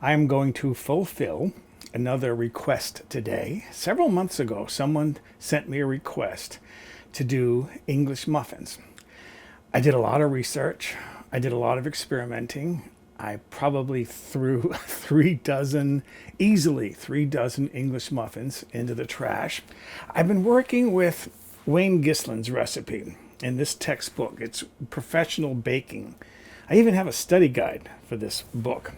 I'm going to fulfill another request today. Several months ago, someone sent me a request to do English muffins. I did a lot of research. I did a lot of experimenting. I probably threw easily 3 dozen English muffins into the trash. I've been working with Wayne Gisslet's recipe in this textbook. It's professional baking. I even have a study guide for this book.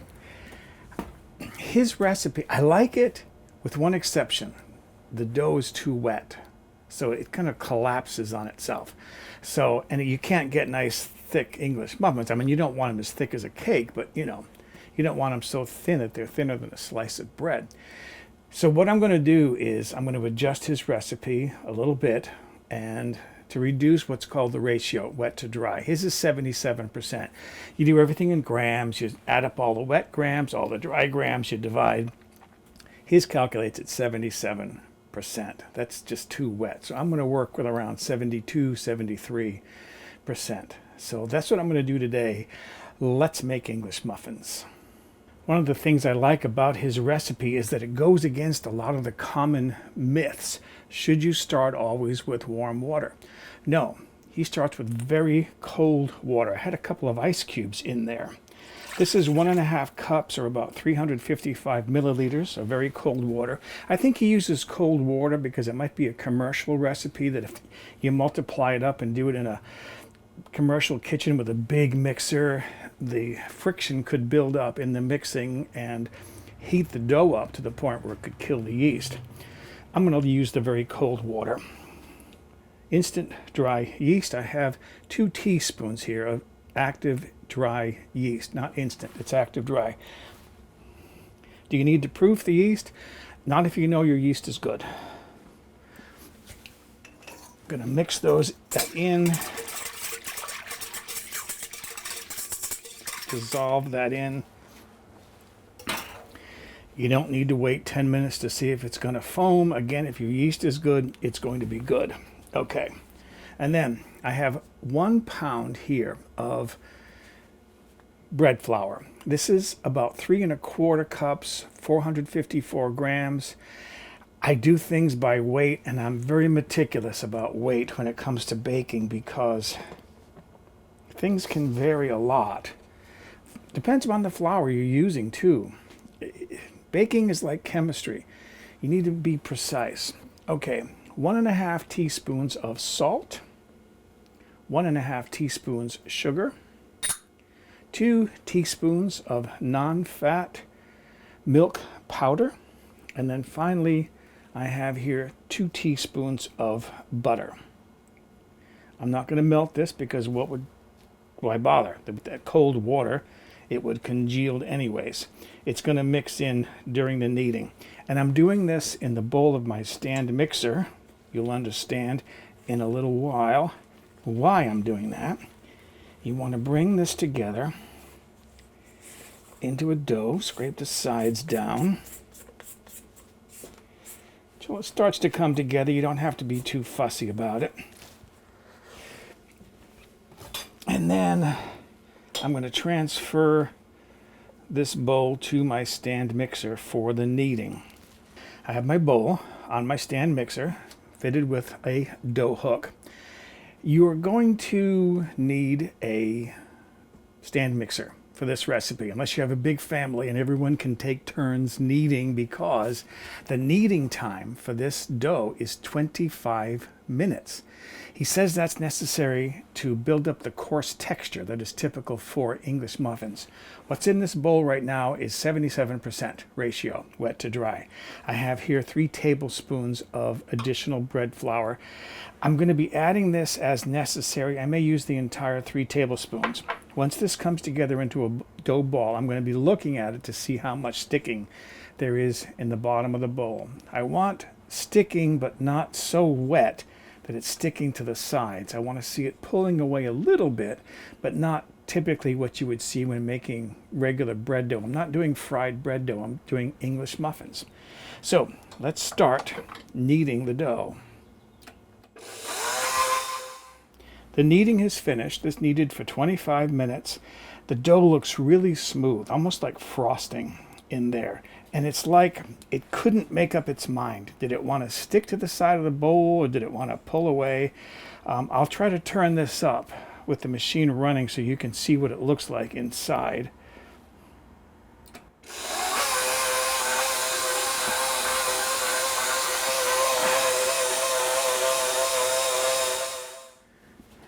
His recipe, I like it with one exception. The dough is too wet, so it kind of collapses on itself. So, and you can't get nice thick English muffins. I mean, you don't want them as thick as a cake, but you don't want them so thin that they're thinner than a slice of bread. So what I'm going to do is I'm going to adjust his recipe a little bit and to reduce what's called the ratio, wet to dry. His is 77%. You do everything in grams. You add up all the wet grams, all the dry grams, you divide. His calculates at 77%. That's just too wet. So I'm going to work with around 72, 73%. So that's what I'm going to do today. Let's make English muffins. One of the things I like about his recipe is that it goes against a lot of the common myths. Should you start always with warm water? No, he starts with very cold water. I had a couple of ice cubes in there. This is 1.5 cups or about 355 milliliters of very cold water. I think he uses cold water because it might be a commercial recipe that if you multiply it up and do it in a commercial kitchen with a big mixer, the friction could build up in the mixing and heat the dough up to the point where it could kill the yeast. I'm going to use the very cold water. Instant dry yeast. I have 2 teaspoons here of active dry yeast. Not instant, it's active dry. Do you need to proof the yeast? Not if you know your yeast is good. I'm going to mix those in. Dissolve that in. You don't need to wait 10 minutes to see if it's going to foam. Again, if your yeast is good, it's going to be good. Okay. And then I have 1 pound here of bread flour. This is about 3¼ cups, 454 grams. I do things by weight, and I'm very meticulous about weight when it comes to baking because things can vary a lot. Depends on the flour you're using too. Baking is like chemistry. You need to be precise. Okay, 1.5 teaspoons of salt, 1.5 teaspoons sugar, 2 teaspoons of nonfat milk powder, and then finally I have here 2 teaspoons of butter. I'm not going to melt this because why bother? That cold water, it would congeal anyways. It's going to mix in during the kneading. And I'm doing this in the bowl of my stand mixer. You'll understand in a little while why I'm doing that. You want to bring this together into a dough, scrape the sides down. So it starts to come together. You don't have to be too fussy about it. And then I'm going to transfer this bowl to my stand mixer for the kneading. I have my bowl on my stand mixer fitted with a dough hook. You are going to need a stand mixer for this recipe, unless you have a big family and everyone can take turns kneading, because the kneading time for this dough is 25 minutes. He says that's necessary to build up the coarse texture that is typical for English muffins. What's in this bowl right now is 77% ratio, wet to dry. I have here 3 tablespoons of additional bread flour. I'm going to be adding this as necessary. I may use the entire 3 tablespoons. Once this comes together into a dough ball, I'm going to be looking at it to see how much sticking there is in the bottom of the bowl. I want sticking, but not so wet that it's sticking to the sides. I want to see it pulling away a little bit, but not typically what you would see when making regular bread dough. I'm not doing fried bread dough, I'm doing English muffins. So let's start kneading the dough. The kneading is finished. This kneaded for 25 minutes. The dough looks really smooth, almost like frosting. in there. And it's like it couldn't make up its mind. Did it want to stick to the side of the bowl, or did it want to pull away? I'll try to turn this up with the machine running so you can see what it looks like inside.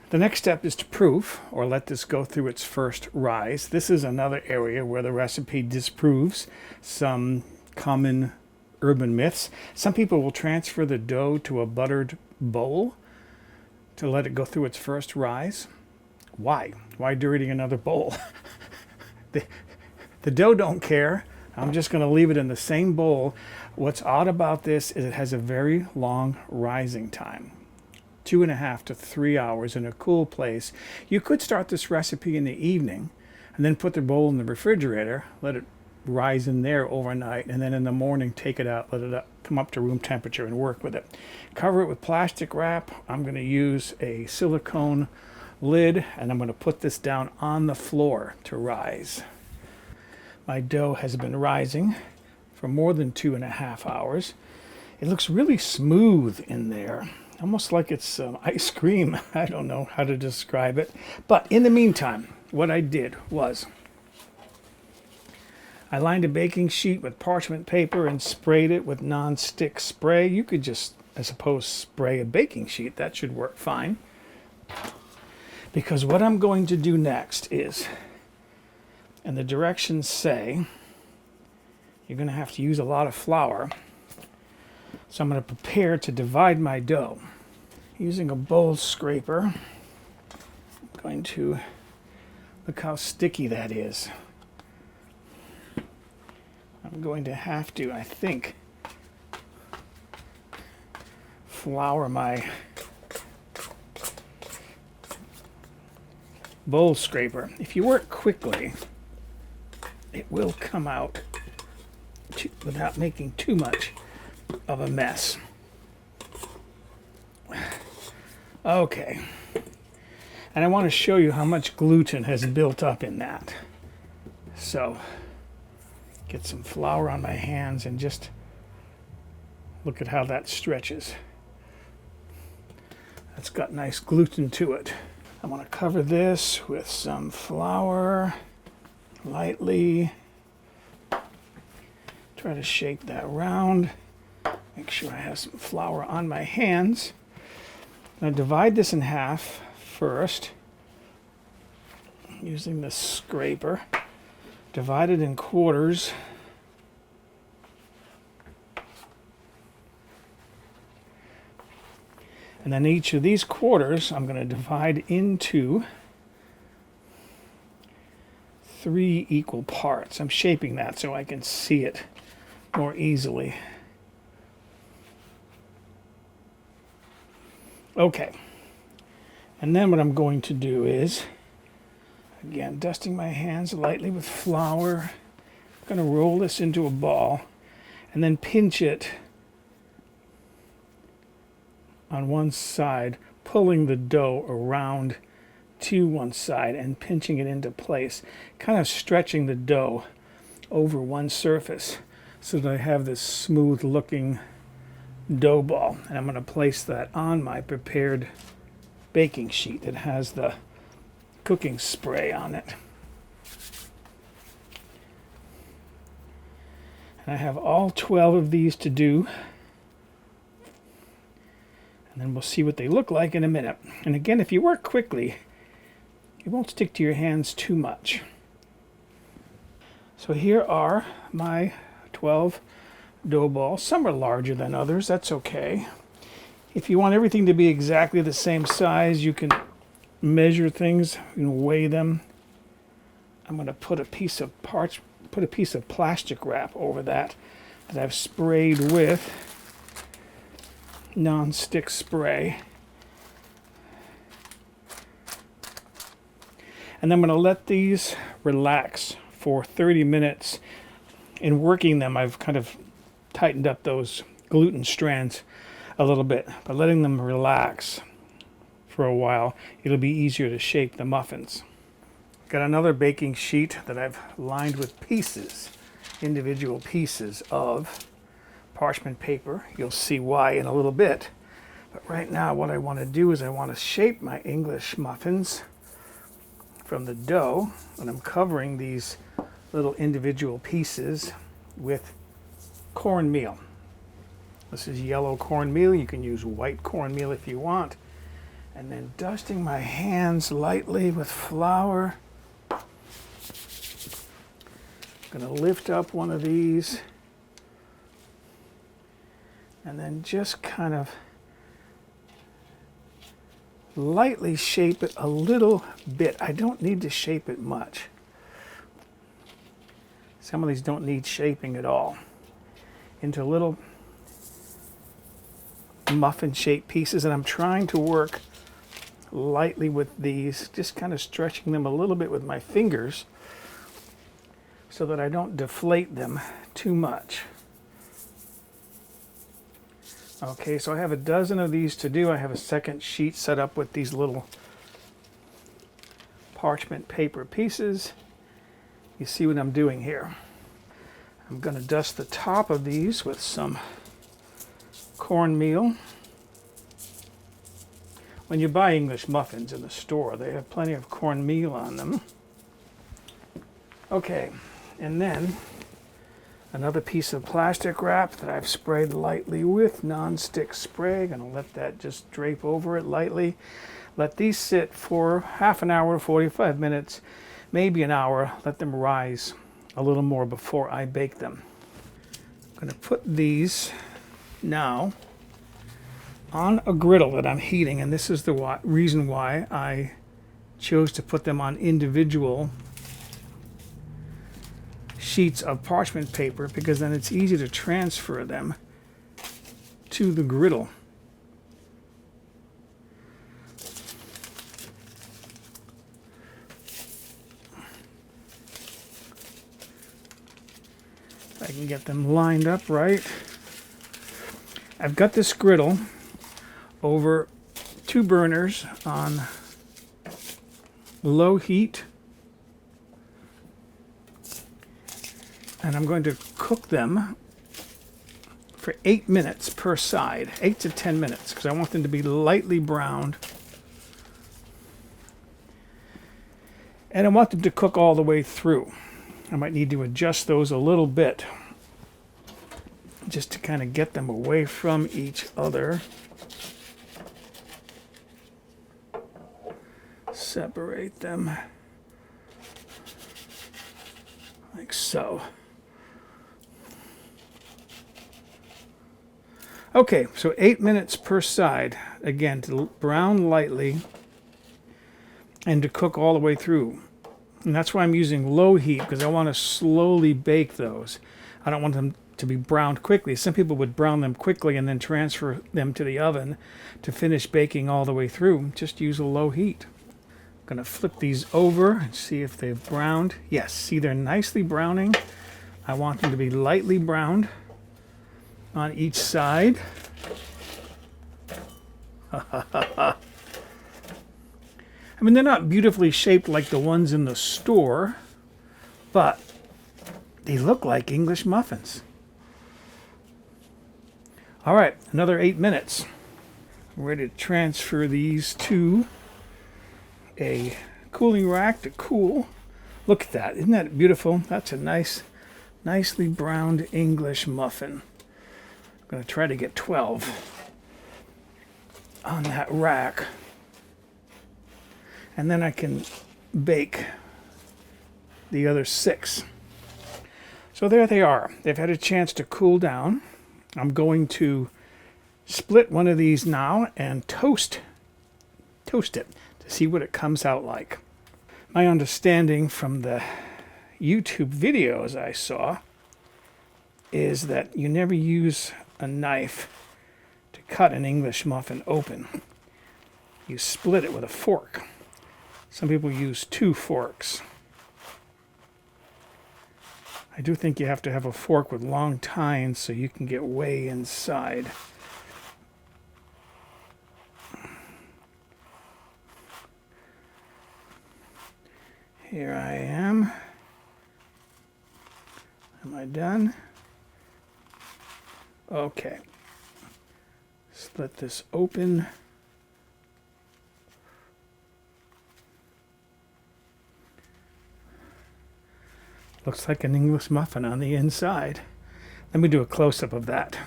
The next step is to proof, or let this go through its first rise. This is another area where the recipe disproves some common urban myths. Some people will transfer the dough to a buttered bowl to let it go through its first rise. Why? Why dirtying another bowl? The dough don't care. I'm just going to leave it in the same bowl. What's odd about this is it has a very long rising time. 2.5 to 3 hours in a cool place. You could start this recipe in the evening and then put the bowl in the refrigerator, let it rise in there overnight, and then in the morning take it out, let it come up to room temperature and work with it. Cover it with plastic wrap. I'm going to use a silicone lid, and I'm going to put this down on the floor to rise. My dough has been rising for more than 2.5 hours. It looks really smooth in there. Almost like it's ice cream. I don't know how to describe it. But in the meantime, what I did was I lined a baking sheet with parchment paper and sprayed it with non-stick spray. You could just, I suppose, spray a baking sheet. That should work fine. Because what I'm going to do next is, and the directions say, you're going to have to use a lot of flour. So I'm going to prepare to divide my dough. Using a bowl scraper, I'm going to look how sticky that is. I'm going to have to, I think, flour my bowl scraper. If you work quickly, it will come out without making too much of a mess. Okay. And I want to show you how much gluten has built up in that. So, get some flour on my hands and just look at how that stretches. That's got nice gluten to it. I want to cover this with some flour lightly. Try to shake that round. Make sure I have some flour on my hands. Now divide this in half first using the scraper. Divide it in quarters. And then each of these quarters I'm going to divide into 3 equal parts. I'm shaping that so I can see it more easily. Okay, and then what I'm going to do is, again, dusting my hands lightly with flour, I'm going to roll this into a ball and then pinch it on one side, pulling the dough around to one side and pinching it into place, kind of stretching the dough over one surface so that I have this smooth looking dough ball. And I'm going to place that on my prepared baking sheet that has the cooking spray on it. And I have all 12 of these to do. And then we'll see what they look like in a minute. And again, if you work quickly, it won't stick to your hands too much. So here are my 12 dough balls. Some are larger than others. That's okay. If you want everything to be exactly the same size, you can measure things and weigh them. I'm going to put a piece of plastic wrap over that I've sprayed with non-stick spray. And I'm going to let these relax for 30 minutes. In working them, I've kind of tightened up those gluten strands a little bit. By letting them relax for a while, it'll be easier to shape the muffins. Got another baking sheet that I've lined with pieces individual pieces of parchment paper. You'll see why in a little bit. But right now what I want to do is I want to shape my English muffins from the dough, and I'm covering these little individual pieces with cornmeal. This is yellow cornmeal. You can use white cornmeal if you want. And then dusting my hands lightly with flour. I'm going to lift up one of these and then just kind of lightly shape it a little bit. I don't need to shape it much. Some of these don't need shaping at all. Into little muffin shaped pieces, and I'm trying to work lightly with these, just kind of stretching them a little bit with my fingers so that I don't deflate them too much. Okay, so I have a dozen of these to do. I have a second sheet set up with these little parchment paper pieces. You see what I'm doing here. I'm going to dust the top of these with some cornmeal. When you buy English muffins in the store, they have plenty of cornmeal on them. Okay, and then another piece of plastic wrap that I've sprayed lightly with non-stick spray. Gonna let that just drape over it lightly. Let these sit for half an hour, 45 minutes, maybe an hour. Let them rise a little more before I bake them. I'm gonna put these now on a griddle that I'm heating, and this is the reason why I chose to put them on individual sheets of parchment paper, because then it's easy to transfer them to the griddle. If I can get them lined up right. I've got this griddle over 2 burners on low heat, and I'm going to cook them for 8 minutes per side, 8 to 10 minutes, because I want them to be lightly browned, and I want them to cook all the way through. I might need to adjust those a little bit just to kind of get them away from each other. Separate them like so. Okay, so 8 minutes per side, again, to brown lightly and to cook all the way through. And that's why I'm using low heat, because I want to slowly bake those. I don't want them to be browned quickly. Some people would brown them quickly and then transfer them to the oven to finish baking all the way through. Just use a low heat. I'm going to flip these over and see if they've browned. Yes, see, they're nicely browning. I want them to be lightly browned on each side. I mean, they're not beautifully shaped like the ones in the store, but they look like English muffins. All right, another 8 minutes. I'm ready to transfer these to a cooling rack to cool. Look at that. Isn't that beautiful? That's a nicely browned English muffin. I'm going to try to get 12 on that rack. And then I can bake the other 6. So there they are. They've had a chance to cool down. I'm going to split one of these now and toast it to see what it comes out like. My understanding from the YouTube videos I saw is that you never use a knife to cut an English muffin open. You split it with a fork. Some people use 2 forks. I do think you have to have a fork with long tines so you can get way inside. Here I am. Am I done? Okay. Split this open. Looks like an English muffin on the inside. Let me do a close-up of that.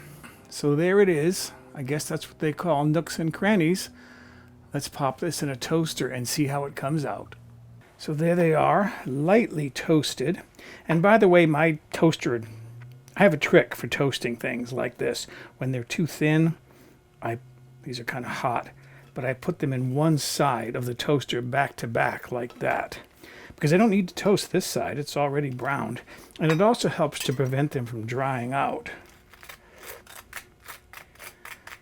So there it is. I guess that's what they call nooks and crannies. Let's pop this in a toaster and see how it comes out. So there they are, lightly toasted. And by the way, my toaster, I have a trick for toasting things like this. When they're too thin, these are kind of hot, but I put them in one side of the toaster back to back like that. Because I don't need to toast this side, it's already browned. And it also helps to prevent them from drying out.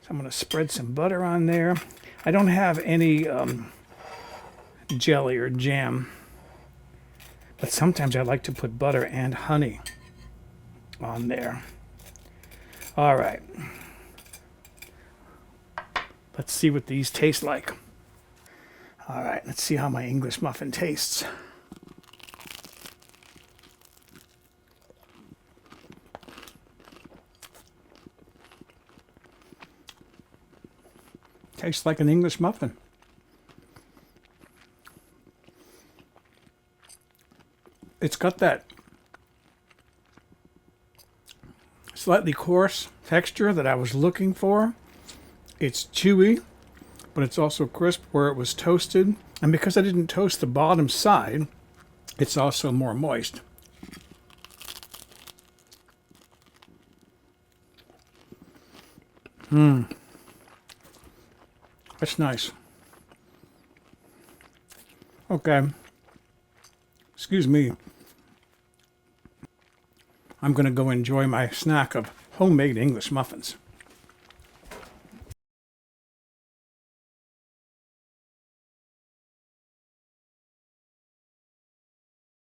So I'm going to spread some butter on there. I don't have any jelly or jam, but sometimes I like to put butter and honey on there. All right. Let's see what these taste like. All right, let's see how my English muffin tastes. Tastes like an English muffin. It's got that slightly coarse texture that I was looking for. It's chewy, but it's also crisp where it was toasted. And because I didn't toast the bottom side, it's also more moist. That's nice. Okay. Excuse me. I'm going to go enjoy my snack of homemade English muffins.